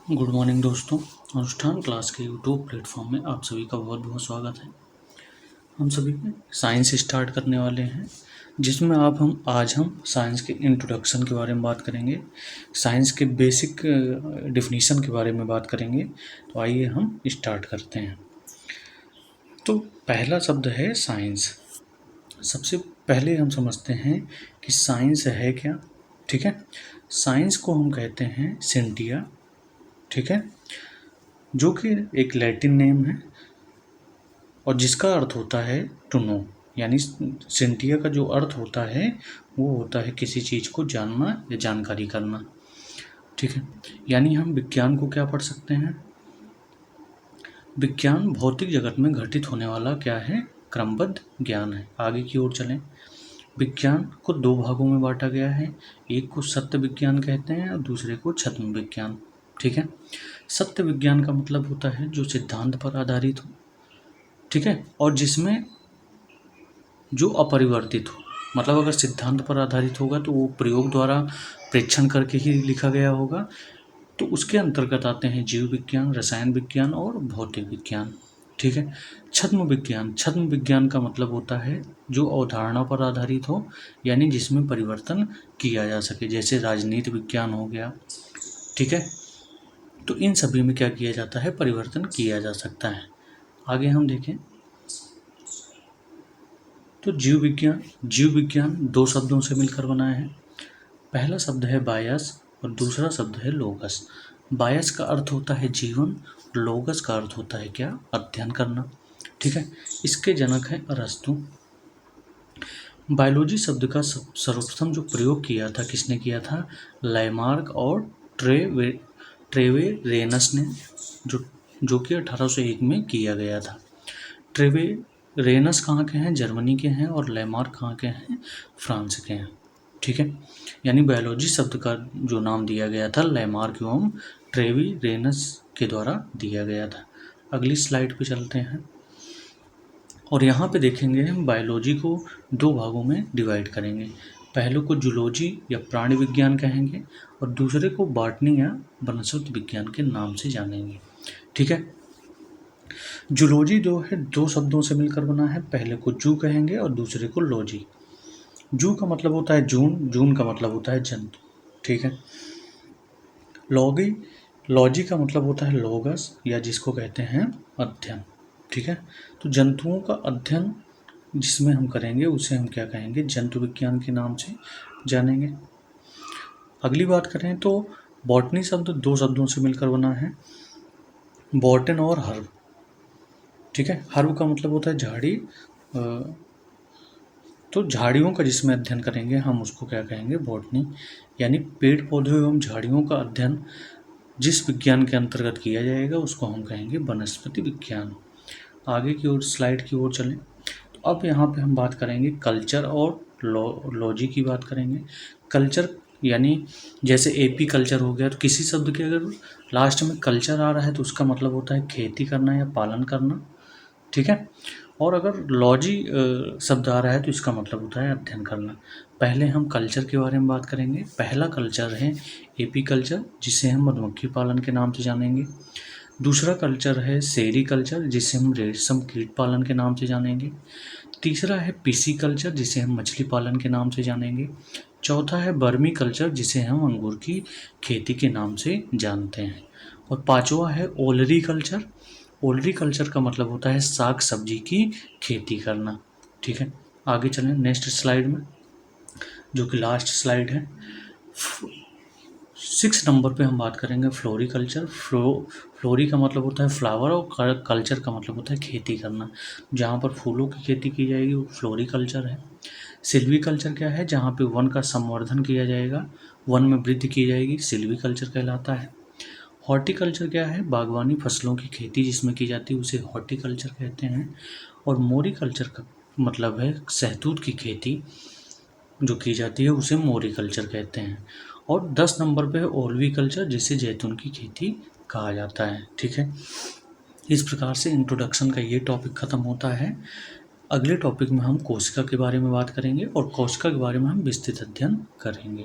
Good morning दोस्तों। अनुष्ठान class के यूट्यूब प्लेटफॉर्म में आप सभी का बहुत बहुत स्वागत है। हम सभी साइंस स्टार्ट करने वाले हैं, जिसमें आज हम साइंस के इंट्रोडक्शन के बारे में बात करेंगे, साइंस के बेसिक डिफिनीशन के बारे में बात करेंगे। तो आइए हम स्टार्ट करते हैं। तो पहला शब्द है साइंस। सबसे पहले हम समझते हैं कि साइंस है क्या। ठीक है, साइंस को हम कहते हैं सेंटिया। ठीक है, जो कि एक लैटिन नेम है और जिसका अर्थ होता है टू नो। यानी सेंटिया का जो अर्थ होता है वो होता है किसी चीज़ को जानना या जानकारी करना। ठीक है, यानी हम विज्ञान को क्या पढ़ सकते हैं? विज्ञान भौतिक जगत में घटित होने वाला क्या है? क्रमबद्ध ज्ञान है। आगे की ओर चलें। विज्ञान को दो भागों में बांटा गया है, एक को सत्य विज्ञान कहते हैं और दूसरे को छद्म विज्ञान। ठीक है, सत्य विज्ञान का मतलब होता है जो सिद्धांत पर आधारित हो। ठीक है, और जिसमें जो अपरिवर्तित हो, मतलब अगर सिद्धांत पर आधारित होगा तो वो प्रयोग द्वारा प्रेक्षण करके ही लिखा गया होगा। तो उसके अंतर्गत आते हैं जीव विज्ञान, रसायन विज्ञान और भौतिक विज्ञान। ठीक है, छद्म विज्ञान, छद्म विज्ञान का मतलब होता है जो अवधारणा पर आधारित हो, यानी जिसमें परिवर्तन किया जा सके, जैसे राजनीति विज्ञान हो गया। ठीक है, तो इन सभी में क्या किया जाता है? परिवर्तन किया जा सकता है। आगे हम देखें तो जीव विज्ञान दो शब्दों से मिलकर बना है। पहला शब्द है बायस और दूसरा शब्द है लोगस। बायस का अर्थ होता है जीवन, लोगस का अर्थ होता है क्या? अध्ययन करना। ठीक है, इसके जनक हैं अरस्तु। बायोलॉजी शब्द का सर्वप्रथम जो प्रयोग किया था, किसने किया था? लैमार्क और ट्रेवेरेनस ने, जो कि 1801 में किया गया था। ट्रेवेरेनस कहाँ के हैं? जर्मनी के हैं। और लैमार्क कहाँ के हैं? फ्रांस के हैं। ठीक है, यानी बायोलॉजी शब्द का जो नाम दिया गया था लैमार्क एवं ट्रेवेरेनस के द्वारा दिया गया था। अगली स्लाइड पे चलते हैं और यहाँ पे देखेंगे हम बायोलॉजी को दो भागों में डिवाइड करेंगे। पहले को जूलॉजी या प्राणी विज्ञान कहेंगे और दूसरे को बॉटनी या वनस्पति विज्ञान के नाम से जानेंगे। ठीक है, जूलॉजी जो है दो शब्दों से मिलकर बना है। पहले को जू कहेंगे और दूसरे को लॉजी। जू का मतलब होता है जून, जून का मतलब होता है जंतु। ठीक है, लॉजी का मतलब होता है लोगस, या जिसको कहते हैं अध्ययन। ठीक है, तो जंतुओं का अध्ययन जिसमें हम करेंगे उसे हम क्या कहेंगे? जंतु विज्ञान के नाम से जानेंगे। अगली बात करें तो बॉटनी शब्द दो शब्दों से मिलकर बना है, बॉटन और हर्ब। ठीक है, हर्ब का मतलब होता है झाड़ी, तो झाड़ियों का जिसमें अध्ययन करेंगे हम उसको क्या कहेंगे? बॉटनी। यानी पेड़ पौधों एवं झाड़ियों का अध्ययन जिस विज्ञान के अंतर्गत किया जाएगा उसको हम कहेंगे वनस्पति विज्ञान। आगे की ओर स्लाइड की ओर चलें तो अब यहाँ पे हम बात करेंगे कल्चर और लॉजी की बात करेंगे। कल्चर यानी जैसे एपी कल्चर हो गया, तो किसी शब्द के अगर लास्ट में कल्चर आ रहा है तो उसका मतलब होता है खेती करना या पालन करना। ठीक है, और अगर लॉजी शब्द आ रहा है तो इसका मतलब होता है अध्ययन करना। पहले हम कल्चर के बारे में बात करेंगे। पहला कल्चर है एपी कल्चर, जिसे हम मधुमक्खी पालन के नाम से जानेंगे। दूसरा कल्चर है सेरी कल्चर, जिसे हम रेशम कीट पालन के नाम से जानेंगे। तीसरा है पीसी कल्चर, जिसे हम मछली पालन के नाम से जानेंगे। चौथा है बर्मी कल्चर, जिसे हम अंगूर की खेती के नाम से जानते हैं। और पांचवा है ओलरी कल्चर। ओलरी कल्चर का मतलब होता है साग सब्जी की खेती करना। ठीक है, आगे चलें नेक्स्ट स्लाइड में, जो कि लास्ट स्लाइड है। 6 नंबर पे हम बात करेंगे फ्लोरिकल्चर। फ्लोरी का मतलब होता है फ्लावर और कल्चर का मतलब होता है खेती करना। जहाँ पर फूलों की खेती की जाएगी वो फ्लोरिकल्चर है। सिल्वीकल्चर क्या है? जहाँ पे वन का संवर्धन किया जाएगा, वन में वृद्धि की जाएगी, सिल्वीकल्चर कहलाता है। हॉर्टिकल्चर क्या है? बागवानी फसलों की खेती जिसमें की जाती है उसे हॉर्टिकल्चर कहते हैं। और मोरिकल्चर का मतलब है शहतूत की खेती जो की जाती है उसे मोरिकल्चर कहते हैं। और 10 नंबर पे है ओल्वीकल्चर, जिसे जैतून की खेती कहा जाता है। ठीक है, इस प्रकार से इंट्रोडक्शन का ये टॉपिक ख़त्म होता है। अगले टॉपिक में हम कोशिका के बारे में बात करेंगे और कोशिका के बारे में हम विस्तृत अध्ययन करेंगे।